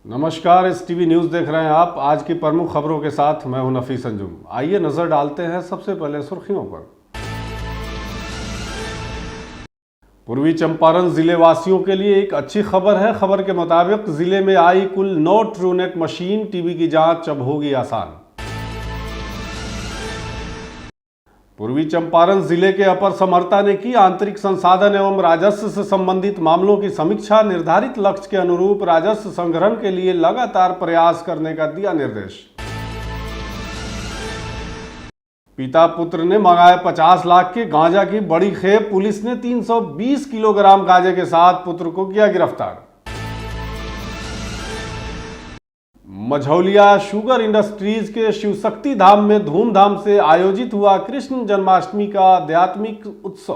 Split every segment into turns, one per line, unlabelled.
नमस्कार, S TV news देख रहे हैं आप। आज की प्रमुख खबरों के साथ मैं हूं नफीस अंजुम। आइए नजर डालते हैं सबसे पहले सुर्खियों पर। पूर्वी चंपारण जिले वासियों के लिए एक अच्छी खबर है। खबर के मुताबिक जिले में आई कुल 9 ट्रूनेट मशीन टीबी की जांच अब होगी आसान। पूर्वी चंपारण जिले के अपर समर्ता ने की आंतरिक संसाधन एवं राजस्व से संबंधित मामलों की समीक्षा। निर्धारित लक्ष्य के अनुरूप राजस्व संग्रहण के लिए लगातार प्रयास करने का दिया निर्देश। पिता पुत्र ने मंगाए 50 लाख के गांजा की बड़ी खेप। पुलिस ने 320 किलोग्राम गांजे के साथ पुत्र को किया गिरफ्तार। मझौलिया शुगर इंडस्ट्रीज के शिवशक्ति धाम में धूमधाम से आयोजित हुआ कृष्ण जन्माष्टमी का आध्यात्मिक उत्सव।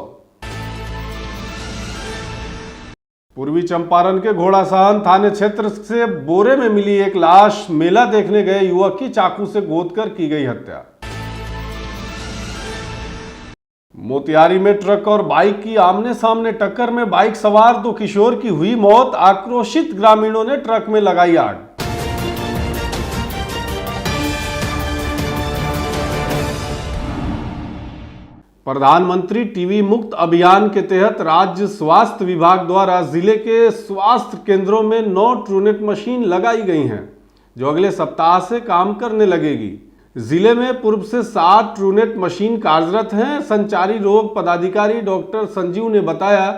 पूर्वी चंपारण के घोड़ासहन थाने क्षेत्र से बोरे में मिली एक लाश। मेला देखने गए युवक की चाकू से गोदकर की गई हत्या। मोतिहारी में ट्रक और बाइक की आमने सामने टक्कर में बाइक सवार 2 किशोर की हुई मौत। आक्रोशित ग्रामीणों ने ट्रक में लगाई आग। प्रधानमंत्री टीबी मुक्त अभियान के तहत राज्य स्वास्थ्य विभाग द्वारा जिले के स्वास्थ्य केंद्रों में 9 ट्रूनेट मशीन लगाई गई हैं, जो अगले सप्ताह से काम करने लगेगी। जिले में पूर्व से 7 ट्रूनेट मशीन कार्यरत हैं। संचारी रोग पदाधिकारी डॉक्टर संजीव ने बताया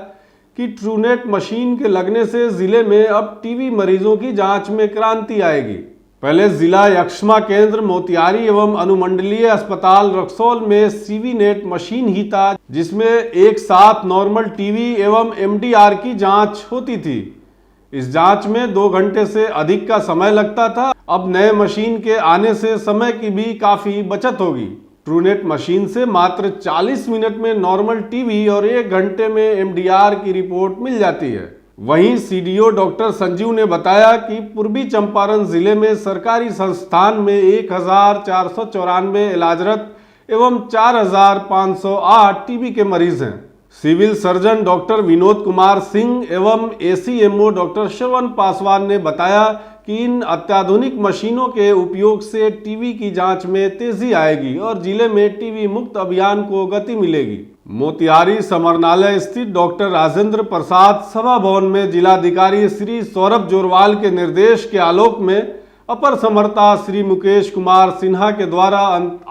कि ट्रूनेट मशीन के लगने से जिले में अब टीबी मरीजों की जांच में क्रांति आएगी। पहले जिला यक्ष्मा केंद्र मोतिहारी एवं अनुमंडलीय अस्पताल रक्सौल में सीवी नेट मशीन ही था, जिसमें एक साथ नॉर्मल टीबी एवं एमडीआर की जांच होती थी। इस जांच में 2 घंटे से अधिक का समय लगता था। अब नए मशीन के आने से समय की भी काफी बचत होगी। ट्रूनेट मशीन से मात्र 40 मिनट में नॉर्मल टीबी और 1 घंटे में एमडीआर की रिपोर्ट मिल जाती है। वहीं सीडीओ डॉक्टर संजीव ने बताया कि पूर्वी चंपारण जिले में सरकारी संस्थान में 1494 इलाजरत एवं 4508 टीबी के मरीज हैं। Civil surgeon doctor Vinod Kumar Singh एवं एसीएमओ डॉक्टर श्रवण पासवान ने बताया कि इन अत्याधुनिक मशीनों के उपयोग से टीबी की जांच में तेजी आएगी और जिले में टीबी मुक्त अभियान को गति मिलेगी। मोतिहारी समरनालय स्थित डॉक्टर राजेंद्र प्रसाद सभा भवन में जिलाधिकारी श्री सौरभ जोरवाल के निर्देश के आलोक में अपर समर्ता श्री मुकेश कुमार सिन्हा के द्वारा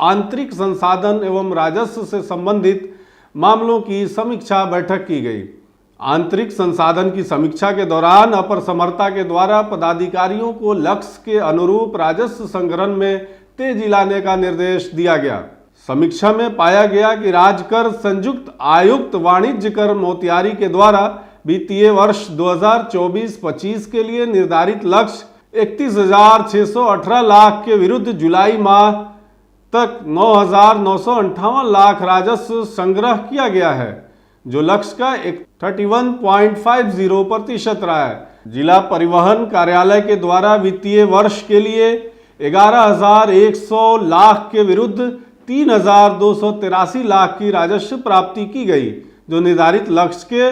आंतरिक संसाधन एवं राजस्व से संबंधित मामलों की समीक्षा बैठक की गई। आंतरिक संसाधन की समीक्षा के दौरान अपर समर्ता के द्वारा पदाधिकारियों को लक्ष्य के अनुरूप राजस्व संग्रहण में तेजी लाने का निर्देश दिया गया। समीक्षा में पाया गया कि राजकर संयुक्त आयुक्त वाणिज्य कर मोतिहारी के द्वारा वित्तीय वर्ष 2024-25 के लिए निर्धारित लक्ष्य 31,618 लाख के विरुद्ध जुलाई माह तक 9,958 लाख राजस्व संग्रह किया गया है, जो लक्ष्य का 31.50% रहा है। जिला परिवहन कार्यालय के द्वारा वित्तीय वर्ष के लिए 11,100 लाख के विरुद्ध 3,283 लाख की राजस्व प्राप्ति की गई, जो निर्धारित लक्ष्य के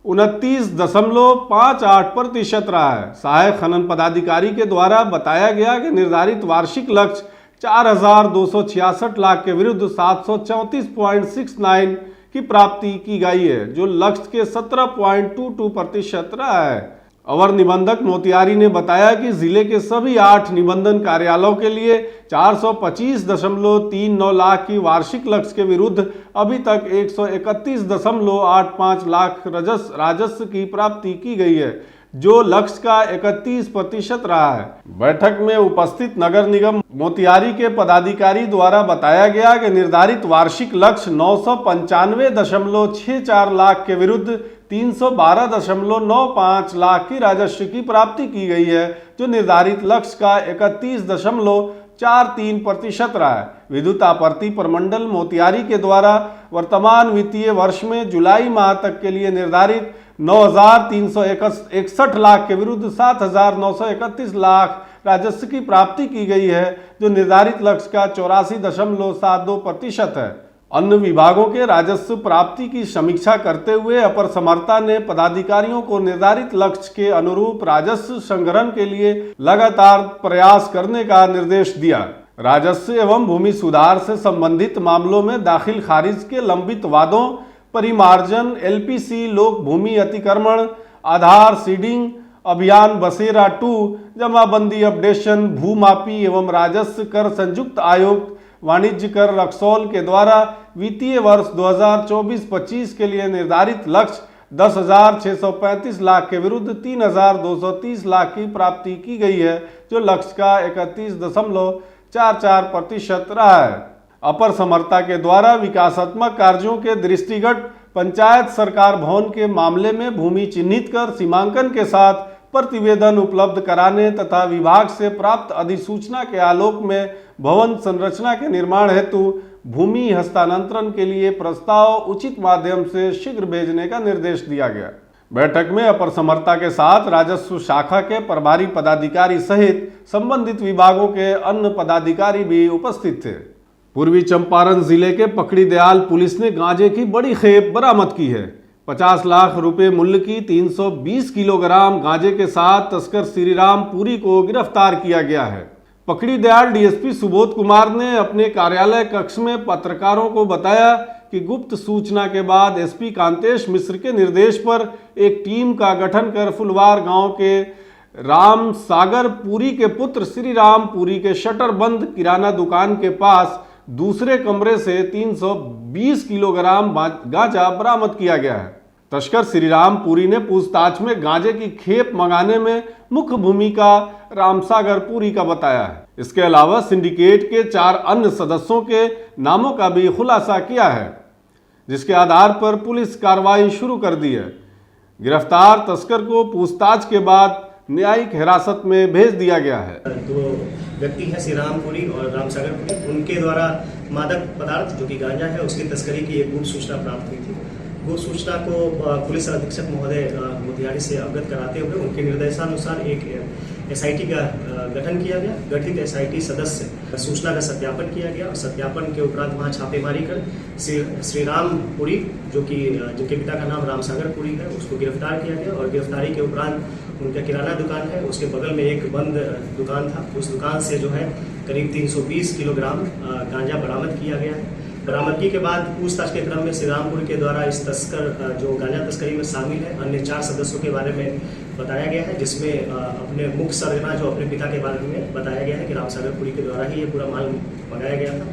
29.58% रहा है। सहायक खनन पदाधिकारी के द्वारा बताया गया कि निर्धारित वार्षिक लक्ष्य 4,266 लाख के विरुद्ध 734.69 की प्राप्ति की गई है, जो लक्ष्य के 17.22% रहा है। अवर निबंधक मोतिहारी ने बताया कि जिले के सभी 8 निबंधन कार्यालयों के लिए 425.39 लाख की वार्षिक लक्ष्य के विरुद्ध अभी तक 131.85 लाख राजस्व की प्राप्ति की गई है, जो लक्ष्य का 31% रहा है। बैठक में उपस्थित नगर निगम मोतिहारी के पदाधिकारी द्वारा बताया गया कि निर्धारित वार्षिक लक्ष्य 995.64 लाख के विरुद्ध 312.95 लाख की राजस्व की प्राप्ति की गई है, जो निर्धारित लक्ष्य का 31.43% रहा है। विद्युत आपूर्ति प्रमंडल मोतिहारी के द्वारा वर्तमान वित्तीय वर्ष में जुलाई माह तक के लिए निर्धारित 9,361 लाख के विरुद्ध 7,931 लाख राजस्व की प्राप्ति की गई है, जो निर्धारित लक्ष्य का 84.72% है। अन्य विभागों के राजस्व प्राप्ति की समीक्षा करते हुए अपर समर्था ने पदाधिकारियों को निर्धारित लक्ष्य के अनुरूप राजस्व संग्रहण के लिए लगातार प्रयास करने का निर्देश दिया। राजस्व एवं भूमि सुधार से संबंधित मामलों में दाखिल खारिज के लंबित वादों, परिमार्जन, एलपीसी, लोक भूमि अतिक्रमण, आधार सीडिंग अभियान बसेरा 2, जमाबंदी अपडेशन, भूमापी एवं राजस्व कर संयुक्त आयोग वाणिज्य कर रक्सौल के द्वारा वित्तीय वर्ष 2024-25 के लिए निर्धारित लक्ष्य 10,635 लाख के विरुद्ध 3,230 लाख की प्राप्ति की गई है, जो लक्ष्य का 31.44% रहा है। अपर समर्था के द्वारा विकासात्मक कार्यों के दृष्टिगत पंचायत सरकार भवन के मामले में भूमि चिन्हित कर सीमांकन के साथ प्रतिवेदन उपलब्ध कराने तथा विभाग से प्राप्त अधिसूचना के आलोक में भवन संरचना के निर्माण हेतु भूमि हस्तांतरण के लिए प्रस्ताव उचित माध्यम से शीघ्र भेजने का निर्देश दिया गया। बैठक में अपर समर्था के साथ राजस्व शाखा के प्रभारी पदाधिकारी सहित संबंधित विभागों के अन्य पदाधिकारी भी उपस्थित थे। पूर्वी चंपारण जिले के पकड़ी दयाल पुलिस ने गांजे की बड़ी खेप बरामद की है। 50 लाख रुपए मूल्य की 320 किलोग्राम गांजे के साथ तस्कर श्रीराम पुरी को गिरफ्तार किया गया है। पकड़ी दयाल डीएसपी सुबोध कुमार ने अपने कार्यालय कक्ष में पत्रकारों को बताया कि गुप्त सूचना के बाद एसपी कांतेश मिश्र के निर्देश पर एक टीम का गठन कर फुलवार गांव के राम सागर पुरी के पुत्र श्रीराम पुरी के शटर बंद किराना दुकान के पास दूसरे कमरे से 320 किलोग्राम गांजा बरामद किया गया है। तस्कर श्रीराम पुरी ने पूछताछ में गांजे की खेप मंगाने में मुख्य भूमिका रामसागर पुरी का बताया है। इसके अलावा सिंडिकेट के 4 अन्य सदस्यों के नामों का भी खुलासा किया है, जिसके आधार पर पुलिस कार्रवाई शुरू कर दी है। गिरफ्तार तस्कर को पूछताछ के बाद न्यायिक हिरासत में भेज दिया गया है।
2 व्यक्ति हैं, श्रीराम पुरी और रामसागर पुरी, उनके द्वारा मादक पदार्थ जो कि गांजा है उसकी तस्करी की एक गुप्त सूचना प्राप्त हुई थी। गुप्त सूचना को पुलिस अधीक्षक महोदय मोतिहारी से अवगत कराते हुए उनके निर्देशानुसार एक एसआईटी का गठन किया गया। गठित एसआईटी सदस्य सूचना का सत्यापन किया गया और सत्यापन के उपरांत वहां छापेमारी कर श्रीराम पुरी जिनके पिता का नाम रामसागर पुरी है उसको गिरफ्तार किया गया और गिरफ्तारी के उपरांत उनका किराना दुकान है, उसके बगल में एक बंद दुकान था, उस दुकान से जो है करीब 320 किलोग्राम गांजा बरामद किया गया है। बरामदगी के बाद पूछताछ के क्रम में श्रीरामपुर के द्वारा इस तस्कर जो गांजा तस्करी में शामिल है अन्य 4 सदस्यों के बारे में बताया गया है, जिसमें अपने मुख्य सरगना जो अपने पिता के बारे में बताया गया है कि रामसागर पुरी के द्वारा ही ये पूरा माल मंगाया गया था।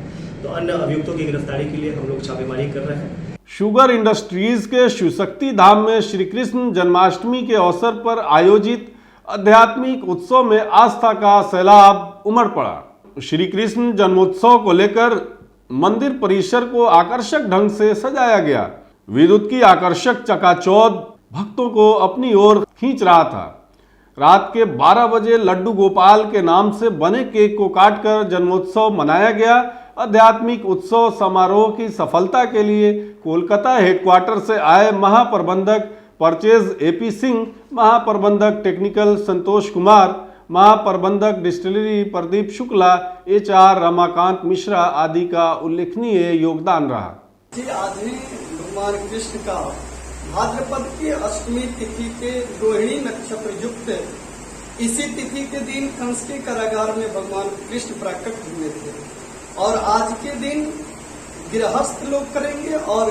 तो अन्य अभियुक्तों की गिरफ्तारी के लिए हम लोग छापेमारी कर रहे हैं।
शुगर इंडस्ट्रीज के शिवशक्ति धाम में श्री कृष्ण जन्माष्टमी के अवसर पर आयोजित आध्यात्मिक उत्सव में आस्था का सैलाब उमड़ पड़ा। श्री कृष्ण जन्मोत्सव को लेकर मंदिर परिसर को आकर्षक ढंग से सजाया गया। विद्युत की आकर्षक चकाचौंध भक्तों को अपनी ओर खींच रहा था। रात के 12 बजे लड्डू गोपाल के नाम से बने केक को काटकर जन्मोत्सव मनाया गया। आध्यात्मिक उत्सव समारोह की सफलता के लिए कोलकाता हेडक्वार्टर से आए महाप्रबंधक परचेज एपी सिंह, महाप्रबंधक टेक्निकल संतोष कुमार, महाप्रबंधक डिस्टिलरी प्रदीप शुक्ला, एचआर रमाकांत मिश्रा आदि का उल्लेखनीय योगदान रहा।
आज ही भगवान कृष्ण का भाद्रपद की अष्टमी तिथि के रोहिणी नक्षत्र युक्त इसी तिथि के दिन कंस के कारागार में भगवान कृष्ण प्रकट हुए थे और आज के दिन गृहस्थ लोग करेंगे और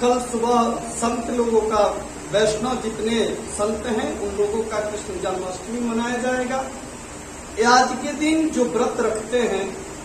कल सुबह संत लोगों का, वैष्णव जितने संत हैं उन लोगों का कृष्ण जन्माष्टमी मनाया जाएगा। आज के दिन जो व्रत रखते हैं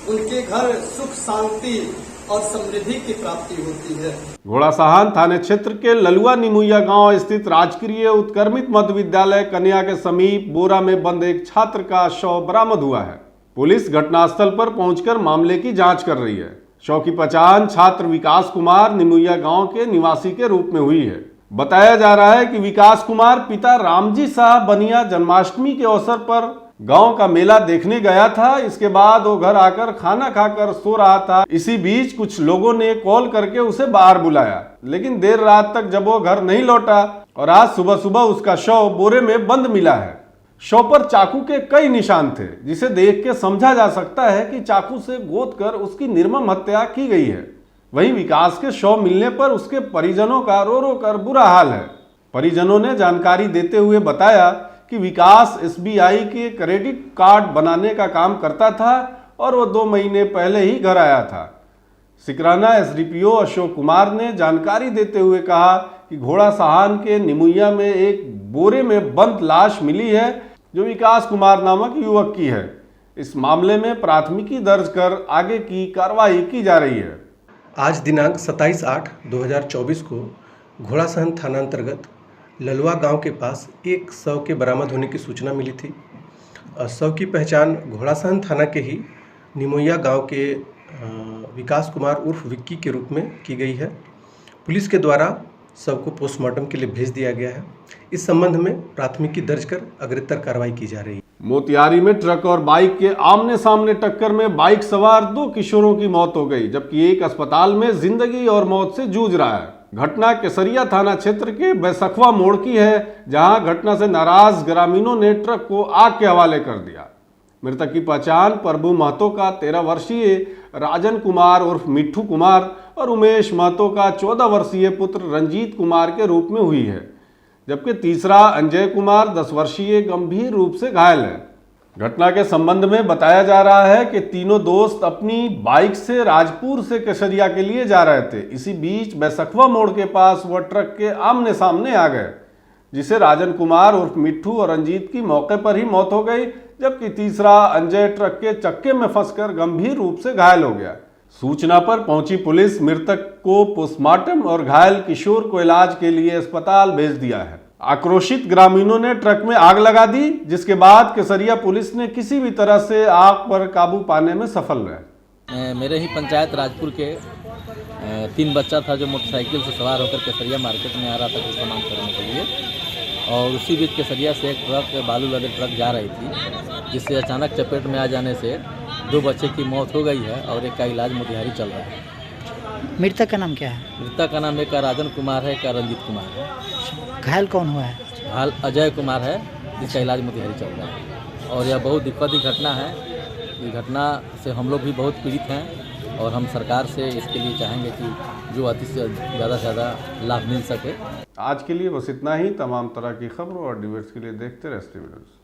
उनके घर सुख शांति और समृद्धि की प्राप्ति होती है।
घोड़ासहान थाने क्षेत्र के ललुआ निमुया गांव स्थित राजकीय उत्क्रमित मध्य विद्यालय कन्या के समीप बोरा में बंद एक छात्र का शव बरामद हुआ है। पुलिस घटनास्थल पर पहुंचकर मामले की जांच कर रही है। शव की पहचान छात्र विकास कुमार निमुया गांव के निवासी के रूप में हुई है। बताया जा रहा है कि विकास कुमार पिता रामजी शाह बनिया जन्माष्टमी के अवसर पर गांव का मेला देखने गया था। इसके बाद वो घर आकर खाना खाकर सो रहा था। इसी बीच कुछ लोगों ने कॉल करके उसे बाहर बुलाया, लेकिन देर रात तक जब वो घर नहीं लौटा और आज सुबह सुबह उसका शव बोरे में बंद मिला है। शव पर चाकू के कई निशान थे, जिसे देख के समझा जा सकता है कि चाकू से गोद कर उसकी निर्मम हत्या की गई है। वहीं विकास के शव मिलने पर उसके परिजनों का रो रो कर बुरा हाल है। परिजनों ने जानकारी देते हुए बताया कि विकास SBI के क्रेडिट कार्ड बनाने का काम करता था और वो 2 महीने पहले ही घर आया था। सिकराना SDPO अशोक कुमार ने जानकारी देते हुए कहा कि घोड़ा साहन के निमुइया में एक बोरे में बंद लाश मिली है जो विकास कुमार नामक युवक की है। इस मामले में प्राथमिकी दर्ज कर आगे की कार्रवाई की जा रही है।
आज दिनांक 27/8/2024 को घोड़ासहन थाना अंतर्गत ललुआ गांव के पास एक शव के बरामद होने की सूचना मिली थी। शव की पहचान घोड़ासहन थाना के ही निमोइया गांव के विकास कुमार उर्फ विक्की के रूप में की गई है। पुलिस के द्वारा शव को पोस्टमार्टम के लिए भेज दिया गया है। इस संबंध में प्राथमिकी दर्ज कर अग्रेतर कार्रवाई की जा रही है।
मोतिहारी में ट्रक और बाइक के आमने सामने टक्कर में बाइक सवार 2 किशोरों की मौत हो गई, जबकि एक अस्पताल में जिंदगी और मौत से जूझ रहा है। घटना केसरिया थाना क्षेत्र के बैसखवा मोड़ की है, जहां घटना से नाराज ग्रामीणों ने ट्रक को आग के हवाले कर दिया। मृतक की पहचान प्रभु महतो का 13 वर्षीय राजन कुमार उर्फ मिट्ठू कुमार और उमेश महतो का 14 वर्षीय पुत्र रंजीत कुमार के रूप में हुई है, जबकि तीसरा अंजय कुमार 10 वर्षीय गंभीर रूप से घायल है। घटना के संबंध में बताया जा रहा है कि तीनों दोस्त अपनी बाइक से राजपुर से केसरिया के लिए जा रहे थे। इसी बीच बैसखवा मोड़ के पास वह ट्रक के आमने सामने आ गए, जिसे राजन कुमार उर्फ मिट्ठू और रंजीत की मौके पर ही मौत हो गई, जबकि तीसरा अंजय ट्रक के चक्के में फंसकर गंभीर रूप से घायल हो गया। सूचना पर पहुंची पुलिस मृतक को पोस्टमार्टम और घायल किशोर को इलाज के लिए अस्पताल भेज दिया है। आक्रोशित ग्रामीणों ने ट्रक में आग लगा दी, जिसके बाद केसरिया पुलिस ने किसी भी तरह से आग पर काबू पाने में सफल रहे।
मेरे ही पंचायत राजपुर के 3 बच्चा था जो मोटरसाइकिल से सवार होकर केसरिया मार्केट में आ रहा था कुछ सामान खरीदने के लिए, और उसी बीच केसरिया से एक ट्रक बालू लदे ट्रक जा रही थी, जिससे अचानक चपेट में आ जाने से 2 बच्चे की मौत हो गई है और एक का इलाज मोतिहारी चल रहा है।
मृतक का नाम क्या है?
मृतक का नाम एक का राजन कुमार है, एक का रंजीत कुमार है।
घायल कौन हुआ है?
घायल अजय कुमार है, जिसका इलाज मोतिहारी चल रहा है। और यह बहुत दुखद घटना है। इस घटना से हम लोग भी बहुत पीड़ित हैं और हम सरकार से इसके लिए चाहेंगे कि जो अति से ज़्यादा लाभ मिल सके।
आज के लिए बस इतना ही। तमाम तरह की खबरों और डिबेट्स के लिए देखते रहे ST न्यूज़।